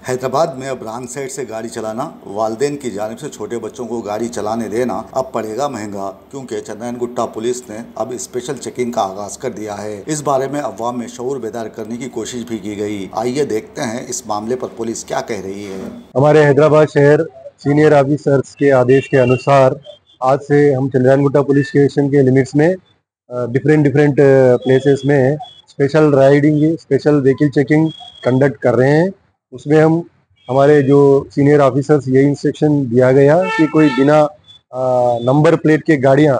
हैदराबाद में अब wrong side से गाड़ी चलाना, वालिदैन की जानिब से छोटे बच्चों को गाड़ी चलाने देना अब पड़ेगा महंगा, क्योंकि चंद्रयानगुट्टा पुलिस ने अब स्पेशल चेकिंग का आगाज कर दिया है। इस बारे में अवाम में शऊर बेदार करने की कोशिश भी की गई। आइए देखते हैं इस मामले पर पुलिस क्या कह रही है। हमारे हैदराबाद शहर सीनियर ऑफिसर्स के आदेश के अनुसार आज से हम चंद्रयानगुट्टा पुलिस स्टेशन के लिमिट्स में डिफरेंट प्लेसेस में special riding, special vehicle checking conduct कर रहे हैं। उसमें हम हमारे जो सीनियर ऑफिसर्स ये इंस्ट्रक्शन दिया गया कि कोई बिना नंबर प्लेट के गाड़ियां,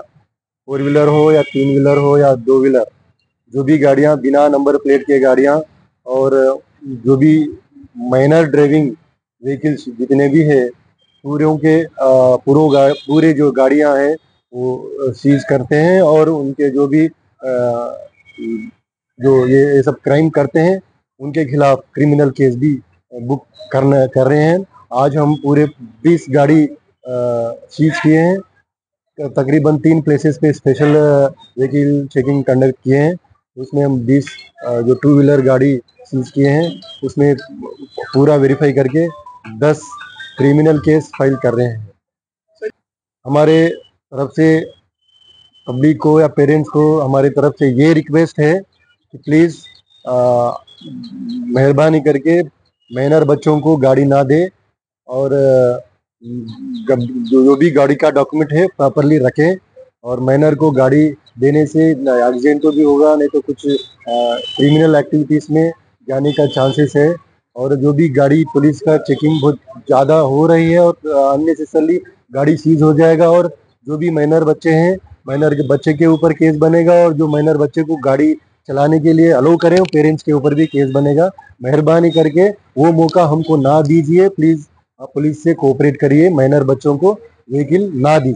4 व्हीलर हो या 3 व्हीलर हो या 2 व्हीलर, जो भी गाड़ियां बिना नंबर प्लेट के गाड़ियां और जो भी माइनर ड्राइविंग व्हीकल्स जितने भी है पूरे जो गाड़ियां हैं वो सीज करते हैं और उनके जो भी जो ये सब क्राइम करते हैं उनके खिलाफ क्रिमिनल केस भी बुक कर रहे हैं। आज हम पूरे 20 गाड़ी सीज किए हैं। तकरीबन 3 प्लेसेस पे स्पेशल व्हीकल चेकिंग कंडक्ट किए हैं। उसमें हम 20 जो 2 व्हीलर गाड़ी सीज किए हैं, उसमें पूरा वेरीफाई करके 10 क्रिमिनल केस फाइल कर रहे हैं। हमारे तरफ से पब्लिक को या पेरेंट्स को हमारी तरफ से ये रिक्वेस्ट है कि प्लीज़ मेहरबानी करके माइनर बच्चों को गाड़ी ना दे और जो भी गाड़ी का डॉक्यूमेंट है प्रॉपरली रखें। और माइनर को गाड़ी देने से एक्सीडेंट तो भी होगा, नहीं तो कुछ क्रिमिनल एक्टिविटीज़ में जाने का चांसेस है। और जो भी गाड़ी पुलिस का चेकिंग बहुत ज़्यादा हो रही है और अननेसेसरली गाड़ी सीज हो जाएगा और जो भी माइनर बच्चे हैं, माइनर के बच्चे के ऊपर केस बनेगा और जो माइनर बच्चे को गाड़ी चलाने के लिए अलो करें पेरेंट्स के ऊपर भी केस बनेगा। मेहरबानी करके वो मौका हमको ना दीजिए, प्लीज़ आप पुलिस से कोऑपरेट करिए, माइनर बच्चों को व्हीकल ना दीजिए।